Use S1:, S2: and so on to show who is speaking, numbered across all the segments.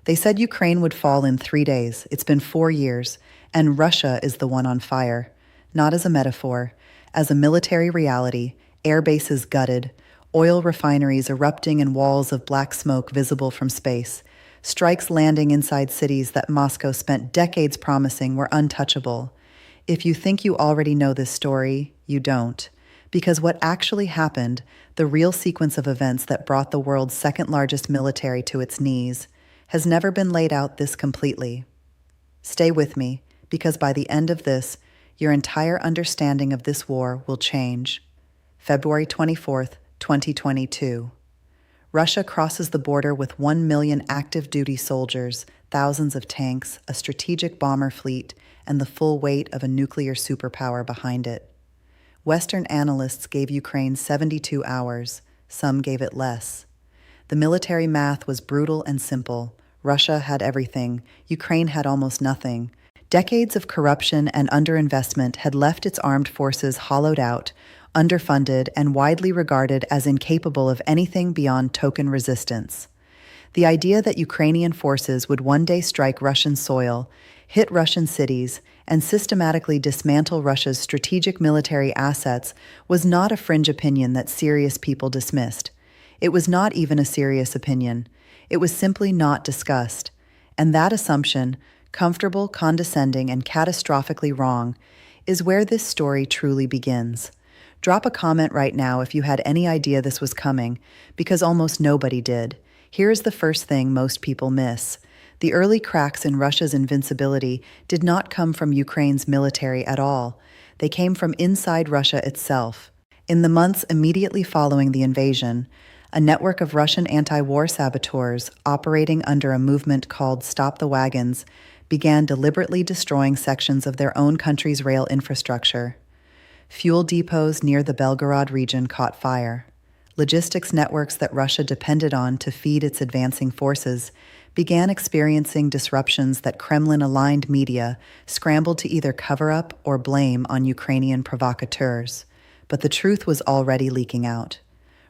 S1: They said Ukraine would fall in 3 days. It's been 4 years, and Russia is the one on fire. Not as a metaphor, as a military reality, air bases gutted, oil refineries erupting in walls of black smoke visible from space, strikes landing inside cities that Moscow spent decades promising were untouchable. If you think you already know this story, you don't. Because what actually happened, the real sequence of events that brought the world's second largest military to its knees, has never been laid out this completely. Stay with me, because by the end of this, your entire understanding of this war will change. February 24th, 2022. Russia crosses the border with 1 million active duty soldiers, thousands of tanks, a strategic bomber fleet, and the full weight of a nuclear superpower behind it. Western analysts gave Ukraine 72 hours, some gave it less. The military math was brutal and simple. Russia had everything, Ukraine had almost nothing. Decades of corruption and underinvestment had left its armed forces hollowed out, underfunded, and widely regarded as incapable of anything beyond token resistance. The idea that Ukrainian forces would one day strike Russian soil, hit Russian cities, and systematically dismantle Russia's strategic military assets was not a fringe opinion that serious people dismissed. It was not even a serious opinion. It was simply not discussed. And that assumption, comfortable, condescending, and catastrophically wrong, is where this story truly begins. Drop a comment right now if you had any idea this was coming, because almost nobody did. Here is the first thing most people miss. The early cracks in Russia's invincibility did not come from Ukraine's military at all. They came from inside Russia itself. In the months immediately following the invasion, a network of Russian anti-war saboteurs operating under a movement called Stop the Wagons began deliberately destroying sections of their own country's rail infrastructure. Fuel depots near the Belgorod region caught fire. Logistics networks that Russia depended on to feed its advancing forces began experiencing disruptions that Kremlin-aligned media scrambled to either cover up or blame on Ukrainian provocateurs. But the truth was already leaking out.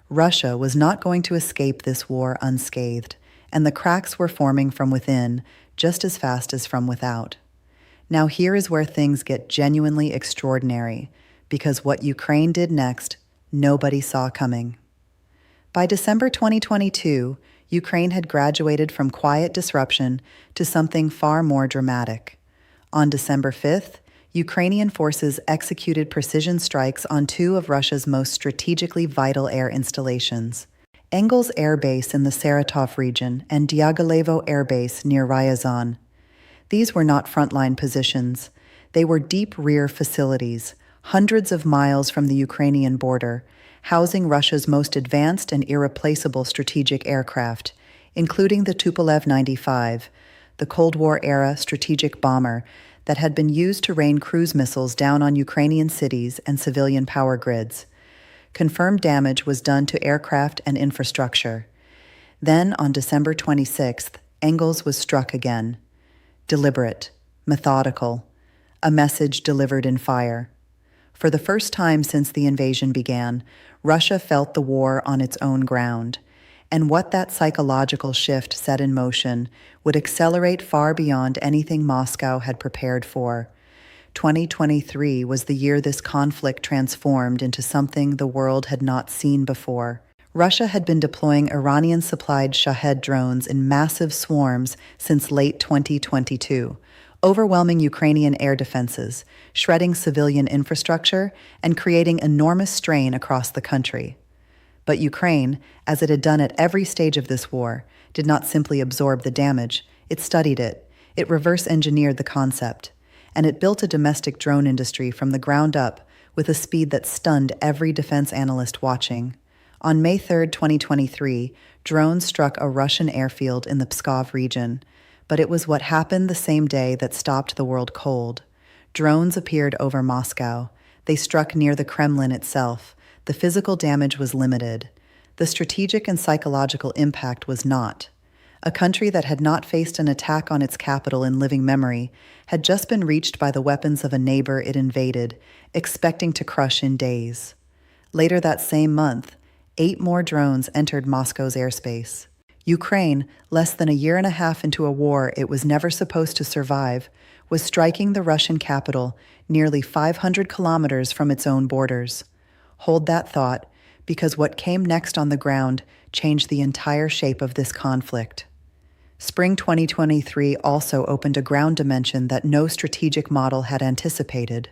S1: Russia was not going to escape this war unscathed, and the cracks were forming from within just as fast as from without. Now here is where things get genuinely extraordinary, because what Ukraine did next, nobody saw coming. By December 2022, Ukraine had graduated from quiet disruption to something far more dramatic. On December 5th, Ukrainian forces executed precision strikes on two of Russia's most strategically vital air installations, Engels Air Base in the Saratov region and Dyagilevo Air Base near Ryazan. These were not frontline positions. They were deep rear facilities, hundreds of miles from the Ukrainian border, housing Russia's most advanced and irreplaceable strategic aircraft, including the Tu-95, the Cold War-era strategic bomber that had been used to rain cruise missiles down on Ukrainian cities and civilian power grids. Confirmed damage was done to aircraft and infrastructure. Then, on December 26th, Engels was struck again. Deliberate, methodical, a message delivered in fire. For the first time since the invasion began, Russia felt the war on its own ground, and what that psychological shift set in motion would accelerate far beyond anything Moscow had prepared for. 2023 was the year this conflict transformed into something the world had not seen before. Russia had been deploying Iranian-supplied Shahed drones in massive swarms since late 2022, overwhelming Ukrainian air defenses, shredding civilian infrastructure, and creating enormous strain across the country. But Ukraine, as it had done at every stage of this war, did not simply absorb the damage, it studied it, it reverse-engineered the concept, and it built a domestic drone industry from the ground up with a speed that stunned every defense analyst watching. On May 3, 2023, drones struck a Russian airfield in the Pskov region, but it was what happened the same day that stopped the world cold. Drones appeared over Moscow. They struck near the Kremlin itself. The physical damage was limited. The strategic and psychological impact was not. A country that had not faced an attack on its capital in living memory had just been reached by the weapons of a neighbor it invaded, expecting to crush in days. Later that same month, 8 more drones entered Moscow's airspace. Ukraine, less than a year and a half into a war it was never supposed to survive, was striking the Russian capital nearly 500 kilometers from its own borders. Hold that thought, because what came next on the ground changed the entire shape of this conflict. Spring 2023 also opened a ground dimension that no strategic model had anticipated.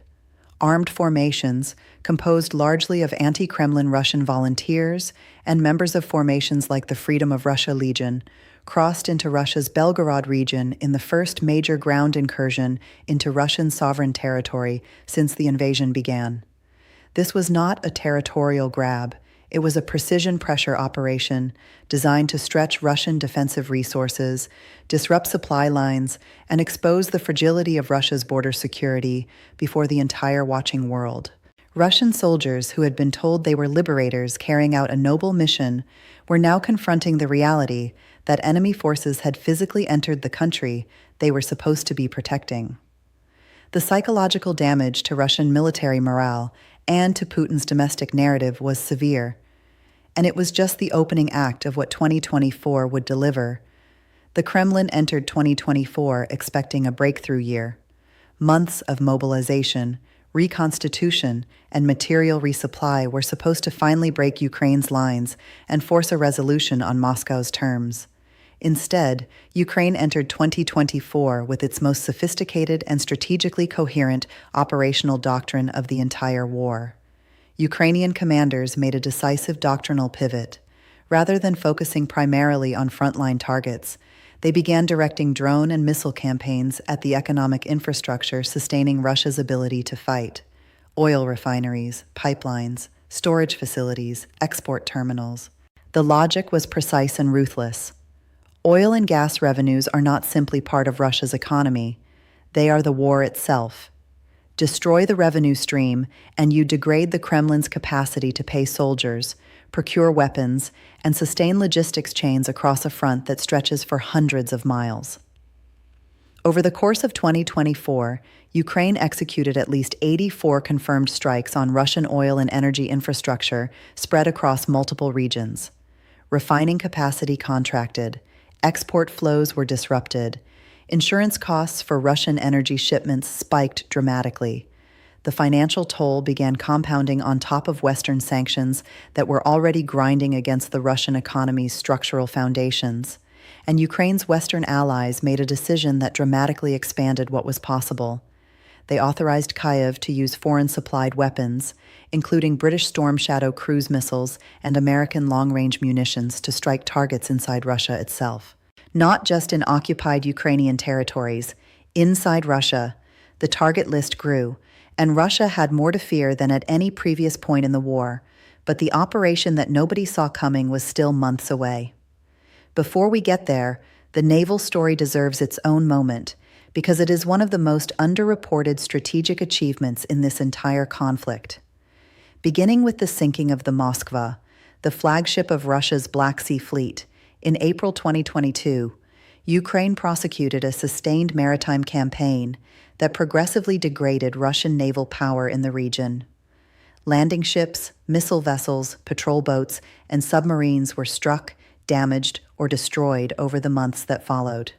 S1: Armed formations, composed largely of anti-Kremlin Russian volunteers and members of formations like the Freedom of Russia Legion, crossed into Russia's Belgorod region in the first major ground incursion into Russian sovereign territory since the invasion began. This was not a territorial grab. It was a precision pressure operation designed to stretch Russian defensive resources, disrupt supply lines, and expose the fragility of Russia's border security before the entire watching world. Russian soldiers who had been told they were liberators carrying out a noble mission were now confronting the reality that enemy forces had physically entered the country they were supposed to be protecting. The psychological damage to Russian military morale and to Putin's domestic narrative was severe, and it was just the opening act of what 2024 would deliver. The Kremlin entered 2024 expecting a breakthrough year. Months of mobilization, reconstitution, and material resupply were supposed to finally break Ukraine's lines and force a resolution on Moscow's terms. Instead, Ukraine entered 2024 with its most sophisticated and strategically coherent operational doctrine of the entire war. Ukrainian commanders made a decisive doctrinal pivot. Rather than focusing primarily on frontline targets, they began directing drone and missile campaigns at the economic infrastructure sustaining Russia's ability to fight: oil refineries, pipelines, storage facilities, export terminals. The logic was precise and ruthless. Oil and gas revenues are not simply part of Russia's economy. They are the war itself. Destroy the revenue stream, and you degrade the Kremlin's capacity to pay soldiers, procure weapons, and sustain logistics chains across a front that stretches for hundreds of miles. Over the course of 2024, Ukraine executed at least 84 confirmed strikes on Russian oil and energy infrastructure spread across multiple regions. Refining capacity contracted, export flows were disrupted, insurance costs for Russian energy shipments spiked dramatically. The financial toll began compounding on top of Western sanctions that were already grinding against the Russian economy's structural foundations, and Ukraine's Western allies made a decision that dramatically expanded what was possible. They authorized Kyiv to use foreign-supplied weapons, including British Storm Shadow cruise missiles and American long-range munitions, to strike targets inside Russia itself. Not just in occupied Ukrainian territories, inside Russia, the target list grew, and Russia had more to fear than at any previous point in the war, but the operation that nobody saw coming was still months away. Before we get there, the naval story deserves its own moment, because it is one of the most underreported strategic achievements in this entire conflict. Beginning with the sinking of the Moskva, the flagship of Russia's Black Sea Fleet, in April 2022, Ukraine prosecuted a sustained maritime campaign that progressively degraded Russian naval power in the region. Landing ships, missile vessels, patrol boats, and submarines were struck, damaged, or destroyed over the months that followed.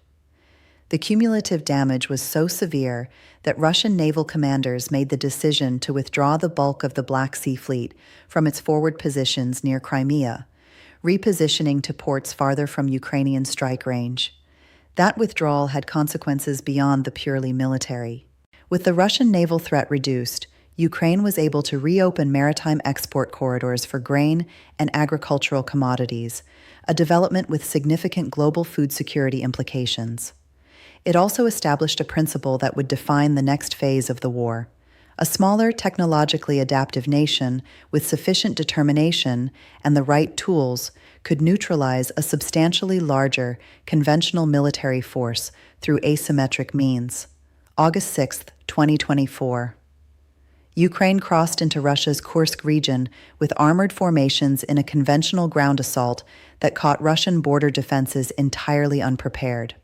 S1: The cumulative damage was so severe that Russian naval commanders made the decision to withdraw the bulk of the Black Sea Fleet from its forward positions near Crimea, repositioning to ports farther from Ukrainian strike range. That withdrawal had consequences beyond the purely military. With the Russian naval threat reduced, Ukraine was able to reopen maritime export corridors for grain and agricultural commodities, a development with significant global food security implications. It also established a principle that would define the next phase of the war. A smaller, technologically adaptive nation with sufficient determination and the right tools could neutralize a substantially larger, conventional military force through asymmetric means. August 6, 2024. Ukraine crossed into Russia's Kursk region with armored formations in a conventional ground assault that caught Russian border defenses entirely unprepared.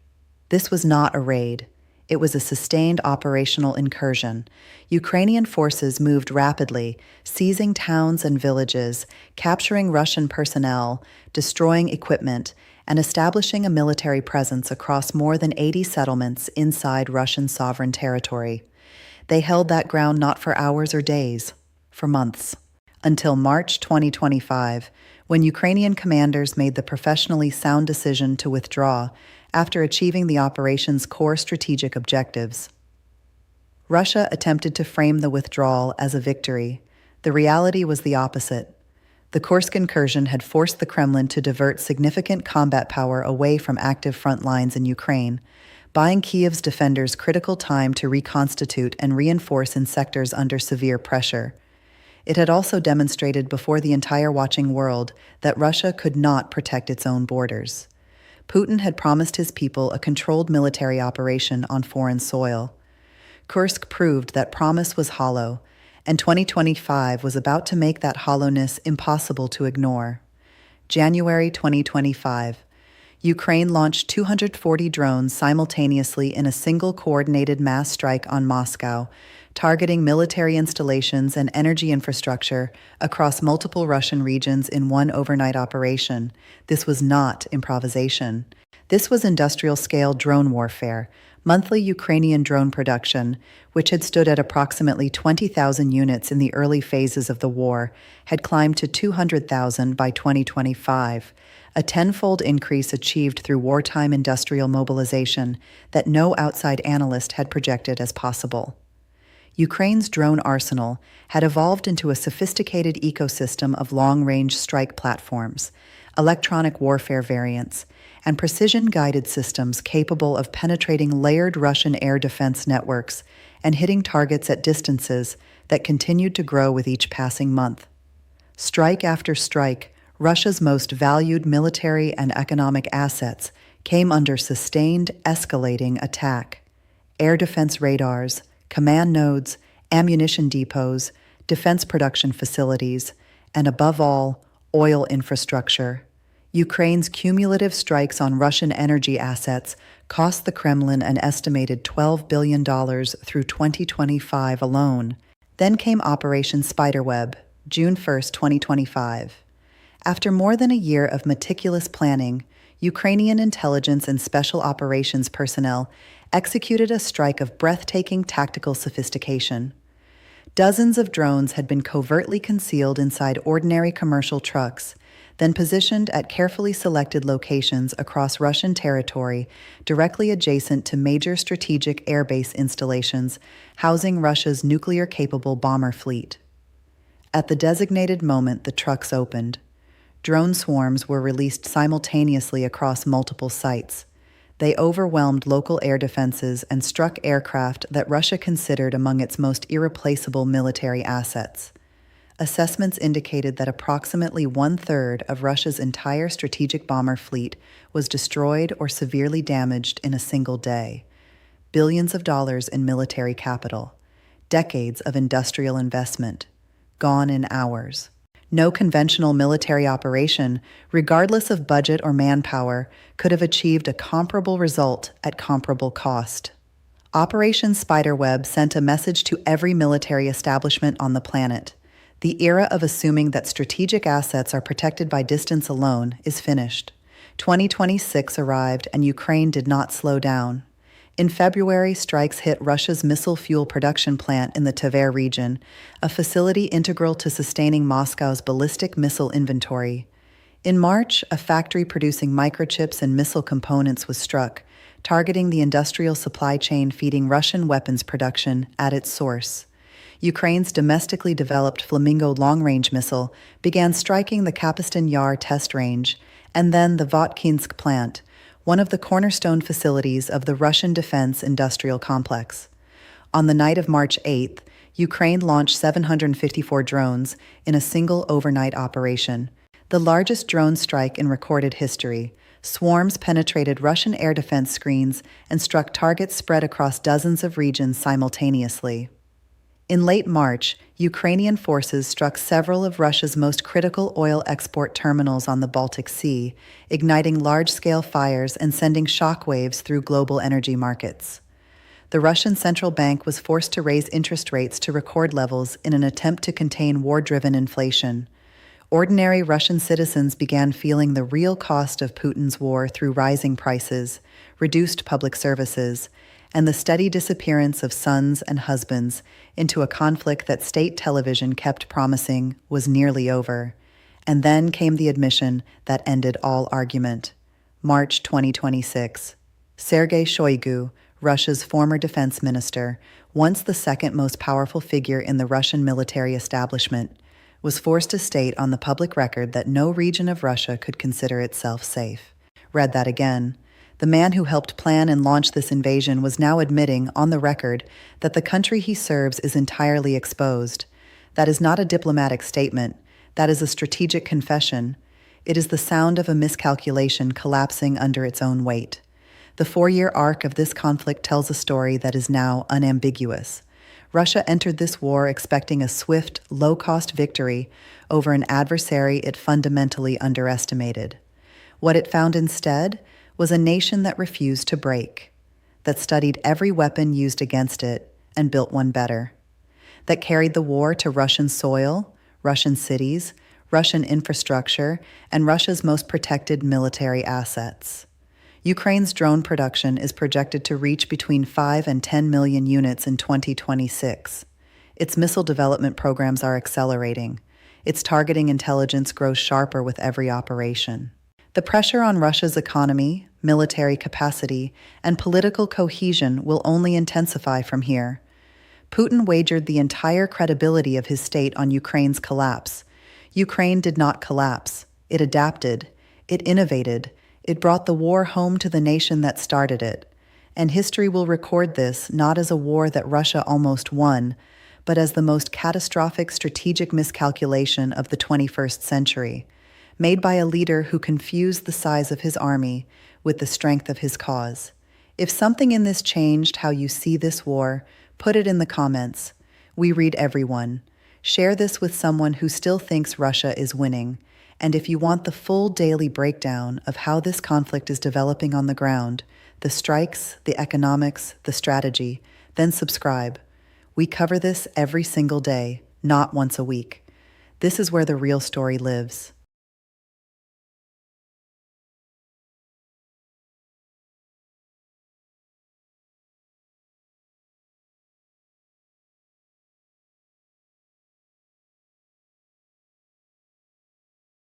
S1: This was not a raid. It was a sustained operational incursion. Ukrainian forces moved rapidly, seizing towns and villages, capturing Russian personnel, destroying equipment, and establishing a military presence across more than 80 settlements inside Russian sovereign territory. They held that ground not for hours or days, for months. Until March 2025, when Ukrainian commanders made the professionally sound decision to withdraw after achieving the operation's core strategic objectives. Russia attempted to frame the withdrawal as a victory. The reality was the opposite. The Kursk incursion had forced the Kremlin to divert significant combat power away from active front lines in Ukraine, buying Kiev's defenders critical time to reconstitute and reinforce in sectors under severe pressure. It had also demonstrated before the entire watching world that Russia could not protect its own borders. Putin had promised his people a controlled military operation on foreign soil. Kursk proved that promise was hollow, and 2025 was about to make that hollowness impossible to ignore. January 2025. Ukraine launched 240 drones simultaneously in a single coordinated mass strike on Moscow, targeting military installations and energy infrastructure across multiple Russian regions in one overnight operation. This was not improvisation. This was industrial-scale drone warfare. Monthly Ukrainian drone production, which had stood at approximately 20,000 units in the early phases of the war, had climbed to 200,000 by 2025, a tenfold increase achieved through wartime industrial mobilization that no outside analyst had projected as possible. Ukraine's drone arsenal had evolved into a sophisticated ecosystem of long-range strike platforms, electronic warfare variants, and precision-guided systems capable of penetrating layered Russian air defense networks and hitting targets at distances that continued to grow with each passing month. Strike after strike, Russia's most valued military and economic assets came under sustained, escalating attack. Air defense radars, command nodes, ammunition depots, defense production facilities, and above all, oil infrastructure. Ukraine's cumulative strikes on Russian energy assets cost the Kremlin an estimated $12 billion through 2025 alone. Then came Operation Spiderweb, June 1, 2025. After more than a year of meticulous planning, Ukrainian intelligence and special operations personnel executed a strike of breathtaking tactical sophistication. Dozens of drones had been covertly concealed inside ordinary commercial trucks, then positioned at carefully selected locations across Russian territory directly adjacent to major strategic airbase installations housing Russia's nuclear-capable bomber fleet. At the designated moment, the trucks opened. Drone swarms were released simultaneously across multiple sites. They overwhelmed local air defenses and struck aircraft that Russia considered among its most irreplaceable military assets. Assessments indicated that approximately one-third of Russia's entire strategic bomber fleet was destroyed or severely damaged in a single day. Billions of dollars in military capital, decades of industrial investment, gone in hours. No conventional military operation, regardless of budget or manpower, could have achieved a comparable result at comparable cost. Operation Spiderweb sent a message to every military establishment on the planet. The era of assuming that strategic assets are protected by distance alone is finished. 2026 arrived and Ukraine did not slow down. In February, strikes hit Russia's missile fuel production plant in the Tver region, a facility integral to sustaining Moscow's ballistic missile inventory. In March, a factory producing microchips and missile components was struck, targeting the industrial supply chain feeding Russian weapons production at its source. Ukraine's domestically developed Flamingo long-range missile began striking the Kapustin Yar test range, and then the Votkinsk plant, one of the cornerstone facilities of the Russian defense industrial complex. On the night of March 8th, Ukraine launched 754 drones in a single overnight operation, the largest drone strike in recorded history. Swarms penetrated Russian air defense screens and struck targets spread across dozens of regions simultaneously. In late March, Ukrainian forces struck several of Russia's most critical oil export terminals on the Baltic Sea, igniting large-scale fires and sending shockwaves through global energy markets. The Russian central bank was forced to raise interest rates to record levels in an attempt to contain war-driven inflation. Ordinary Russian citizens began feeling the real cost of Putin's war through rising prices, reduced public services, and the steady disappearance of sons and husbands into a conflict that state television kept promising was nearly over. And then came the admission that ended all argument. March 2026. Sergei Shoigu, Russia's former defense minister, once the second most powerful figure in the Russian military establishment, was forced to state on the public record that no region of Russia could consider itself safe. Read that again. The man who helped plan and launch this invasion was now admitting, on the record, that the country he serves is entirely exposed. That is not a diplomatic statement. That is a strategic confession. It is the sound of a miscalculation collapsing under its own weight. The 4-year arc of this conflict tells a story that is now unambiguous. Russia entered this war expecting a swift, low-cost victory over an adversary it fundamentally underestimated. What it found instead was a nation that refused to break, that studied every weapon used against it and built one better, that carried the war to Russian soil, Russian cities, Russian infrastructure, and Russia's most protected military assets. Ukraine's drone production is projected to reach between 5 and 10 million units in 2026. Its missile development programs are accelerating. Its targeting intelligence grows sharper with every operation. The pressure on Russia's economy, military capacity, and political cohesion will only intensify from here. Putin wagered the entire credibility of his state on Ukraine's collapse. Ukraine did not collapse. It adapted. It innovated. It brought the war home to the nation that started it. And history will record this not as a war that Russia almost won, but as the most catastrophic strategic miscalculation of the 21st century, made by a leader who confused the size of his army with the strength of his cause. If something in this changed how you see this war, put it in the comments. We read everyone. Share this with someone who still thinks Russia is winning. And if you want the full daily breakdown of how this conflict is developing on the ground, the strikes, the economics, the strategy, then subscribe. We cover this every single day, not once a week. This is where the real story lives.